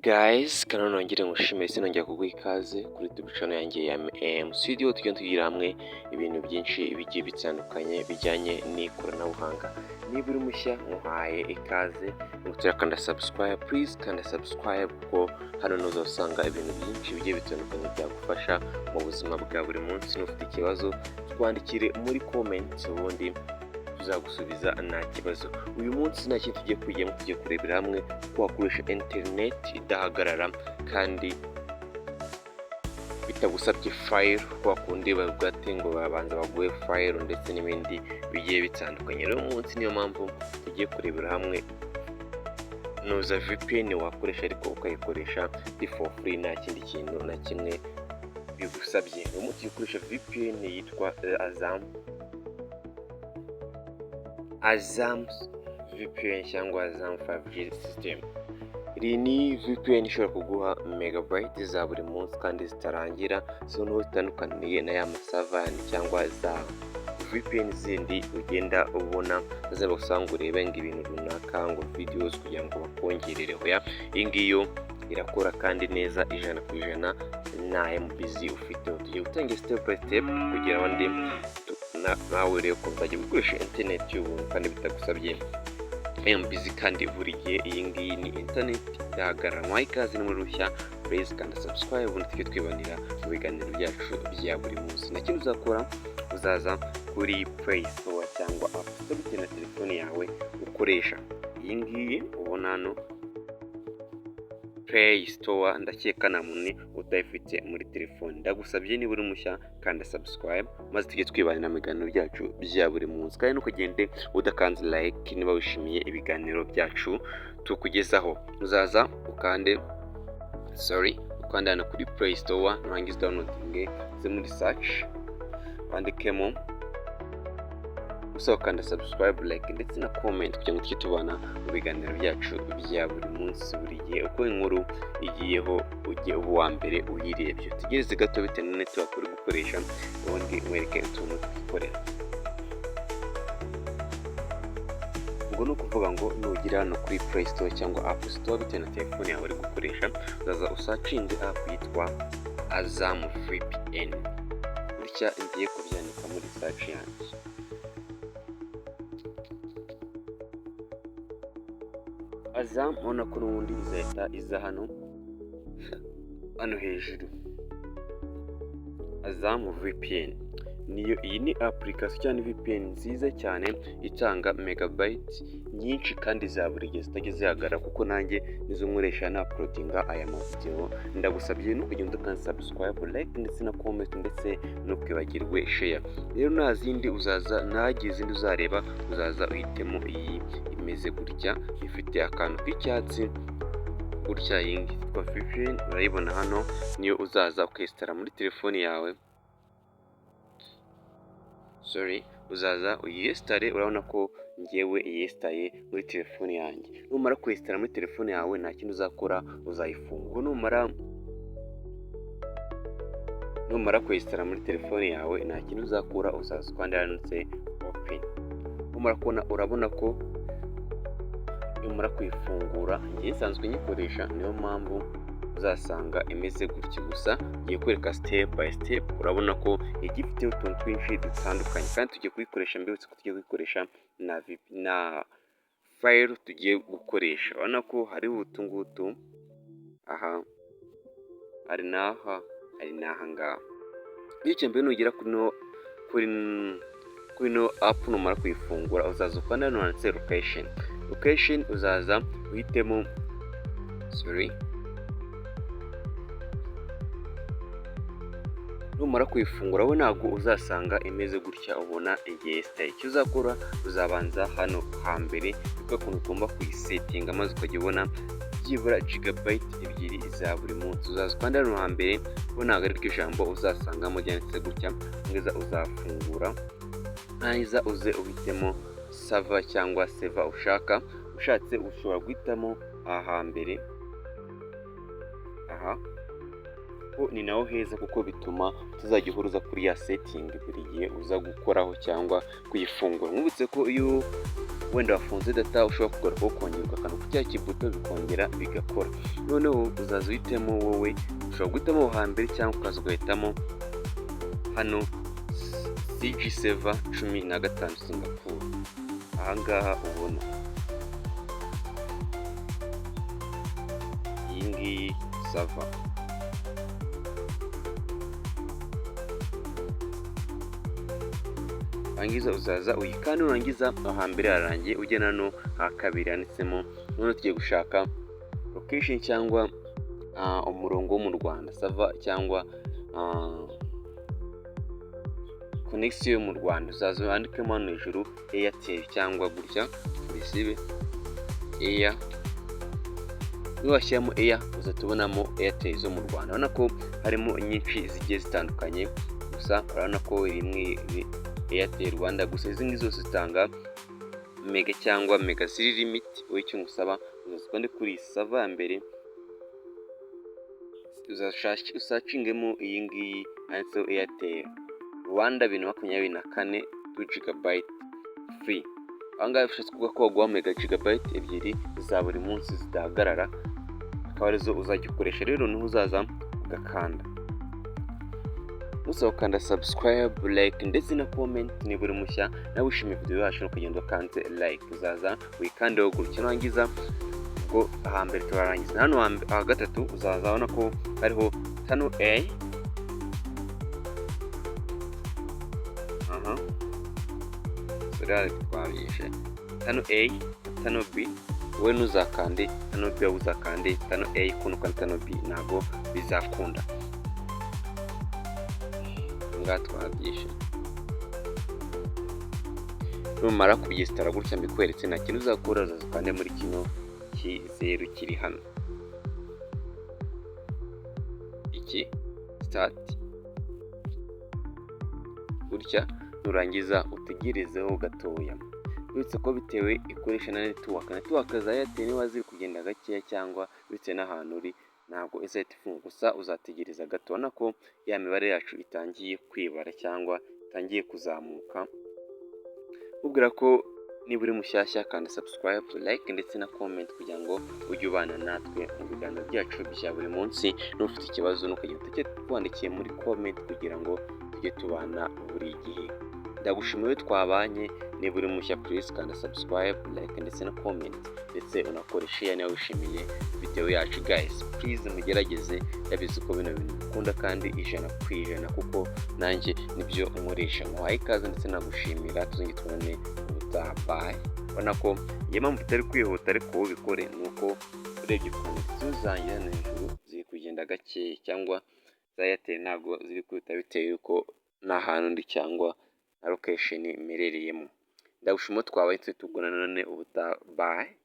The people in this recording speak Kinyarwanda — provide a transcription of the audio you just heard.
Guys, kana nongere ngushimire sinongera kuguha ikaze kuri YouTube channel yanjye ya Studio. Tugenda tugira hamwe ibintu byinshi bigiye bitandukanye bijyanye n'ikoranabuhanga. Niba uri mushya muhaye ikaze, kanda subscribe please, kanda subscribe kuko hano uzasanga ibintu byinshi bigiye bitandukanye byagufasha mu buzima bwa buri munsi. Nufite ikibazo twandikire muri comment ubundi tuzagusubiza nta kibazo. Uyu munsi nta kintu tugiye kujyamo, tugiye kurebera hamwe ko wakoresha internet idahagarara kandi bitagusabye file, ko wakundi bagate ngo babanza baguhe file ndetse n'ibindi bigiye bitandukanye. Rero umunsi niyo mpamvu tugiye kurebera hamwe noza VPN wakoresha ariko ukayikoresha for free, nta kindi kintu na kimwe bigusabye. Uyu munsi ukoresha VPN yitwa Azam VPN cyangwa Azam 5G system. Iri ni VPN ishobora kuguha megabyte za buri munsi kandi zitarangira, n'uwo zitandukaniye na ya masavani cyangwa za VPN zindi ugenda ubona maze usanga urebe ngo ibintu runaka ngo videos kugira ngo bakongerere. Hoya iyi ngiyo irakora kandi neza 100% nta MBZ ufite. Tugiye gutangira step by step kugira abandi nawe rero ko uzajya gukoresha internet y'ubuntu kandi bitagusabye MBZ kandi buri gihe. Iyi ngiyi ni internet idahagarara. Ikaze ni muri rushya, please kanda subscribe ubundi tujye twibanira mu biganiro byacu bya buri munsi. Na kintu uzakora, uzaza kuri Play Store cyangwa App Store bitewe na telefone yawe ukoresha. Iyi ngiyi ubona hano Play Store, ndakeka nta muntu utayifite muri telefone. Ndagusabye niba uri mushya kanda subscribe maze tujye twibanira mu biganiro byacu bya buri munsi, kandi ntukagende udakanze like niba wishimiye ibiganiro byacu tukugezaho. Uzaza ukande hano kuri Play Store, nurangiza downloading ze muri search wandikemo ukanda subscribe, like ndetse na comment kugira ngo tujye tubana mu biganiro byacu bya buri munsi buri gihe. Uko inkuru igiyeho ujye uba uwa mbere uyirebye. Tugereze gato bitewe na network uri gukoresha ubundi mwereke utuntu twikorera. Ubwo ni ukuvuga ngo nugira hano kuri Play Store cyangwa App Store bitewe na telefone yawe uri gukoresha, uzaza usacinze app yitwa Azam VPN. Bitya ngiye kubyandika muri search yanjye. Azam ubona ko n'ubundi izahita iza hano hejuru. Azam VPN niyo, iyi ni application cyane VPN nziza cyane itanga megabyte nyinshi kandi za buri gihe zitajya zihagarara, kuko nanjye nizo nkoresha na uploadinga aya video. Ndagusabye no kugenda ukanda subscribe, like ndetse na comment ndetse no kwibagirwe share. Rero nta zindi uzaza, ntagiye izindi uzareba, uzaza uhitemo iyi imeze gutya, ifite akantu k'icyatsi gutya. Iyi yitwa VPN, urayibona hano, niyo uzaza ukayistara muri telefone yawe. Uzaza uyistare, urabona ko ngewe iyestaye muri telefone yanjye. Numara kuyistara muri telefone yawe nta kintu uzakora, uzayifungura. Numara kuyistara muri telefone yawe nta kintu uzakora, uzaza ukanda handitse open. Numara kubona, urabona ko numara kuyifungura, ngiye nsanzwe nyikoresha niyo mpamvu uzasanga imeze gutya. Gusa ngiye kwereka step by step, urabona ko igifite utuntu twinshi dutandukanye kandi tugiye kuyikoresha mbese ko tugiye kuyikoresha na file tugiye gukoresha. Urabona ko hari utungutu, aha hari n'aha, hari n'aha ngaha. Bityo mbere nugera kuri no app, numara kuyifungura uzaza ukanda hano handitse location, uzaza uhitemo numara kuyifungura we ntabwo uzasanga imeze gutya, ubona igesta. Icyo uzakora, uzabanza hano hambere kuko ukuntu ugomba kuyisetinga maze ukajya ubona byibura gigabyte 2 za buri munsi. Uzaza ukanda hano hambere, ko ntabwo ari ijambo uzasangamo ryanditse gutya, neza uzafungura, ntahiza uze uhitemo server cyangwa server ushaka. Ushatse ushobora guhitamo ahambere, aha ko ni naho heza kuko bituma tuzajya uhuruza kuri ya setting buri gihe uza gukoraho cyangwa kuyifungura. Mwibutse ko iyo wenda wafunze data ushobora kugaruka ukongera ugakanda ku cya kibuto bikongera bigakora. Noneho uzaza uhitemo wowe, ushobora guhitamo aho hambere cyangwa ukaza ugahitamo hano CG Server 15 Singapore, ahangaha ubona iyi ngiyi server. Wangiza uzaza uyikanda, nurangiza aho hambere harangiye ugena no ha kabiri handitsemo, none tugiye gushaka location cyangwa umurongo wo mu Rwanda, server cyangwa connection yo mu Rwanda. Uzaza wandikemo hano hejuru Airtel cyangwa gutya bisibe Air, niwashyiramo Air uzatubonamo Airtel zo mu Rwanda. Urabona ko harimo nyinshi zigiye zitandukanye, gusa urabona ko rimwe Airtel Rwanda gusa. Izi ngizi zose zitanga mega cyangwa mega ziri limit. Wowe icyo ngusaba uzaza kuri server ya mbere, usacingemo iyi ngiyi handitseho Airtel Rwanda 2024 2GB free. Ahangaha bishatse kuvuga ko baguha mega gigabyte ebyiri za buri munsi zidahagarara, akaba arizo uzajya ukoresha. Rero niho uzaza ugakanda, usaba ukanda subscribe, like ndetse na comment niba uri mushya nawe wishimiye video yacu, ukagenda ukanze like. Uzaza wikandeho gutya, nurangiza ubwo ahambere turarangiza. Hano aha gatatu uzaza ubona ko hariho Channel A, twabishe Channel A, Channel B. Wowe ntuzakande Channel B, uzakande Channel A kuko kandi Channel B ntabwo bizakunda. Ngaha twabyishe, numara kubyesitara gutya mbikweretse, nta kintu uzakora, uzazukande muri kino kizeru kiri hano, iki start gutya. Nurangiza utegerezeho gatoya, uretse ko bitewe ikoresha na network za Airtel niba ziri kugenda gakeya cyangwa bitewe n'ahantu uri, ntabwo izahita ifunga. Gusa uzategereza gato, ubona ko ya mibare yacu itangiye kwibara cyangwa itangiye kuzamuka. Ubwira ko niba uri mushyashya kandi subscribe, like ndetse na comment kugira ngo ujye ubana natwe mu biganiro byacu bya buri munsi. N'ufite ikibazo ntukajye twandikiye muri comment kugira ngo tujye tubana buri gihe. Ndagushimiye twabanye, niba uri mushya please kanda subscribe, like ndetse na comment, ndetse unakore share nawe wishimiye video yacu. Guys please mugerageze, yabizi ko bino bintu bikunda kandi 100% kuko nanjye nibyo nkoresha. Muhaye ikaze ndetse nagushimira, tuzongera tubone ubutaha. Bye. Ubona ko yema mutari kwihuta, ariko ubikore nuko urebye connection zanjye hano hejuru ziri kugenda gake, cyangwa za Airtel ntabwo ziri kwihuta bitewe yuko nta hantu ndi cyangwa na location imerereyemo. Ndagushimiye twabaye tugona none ubutaha. Bye.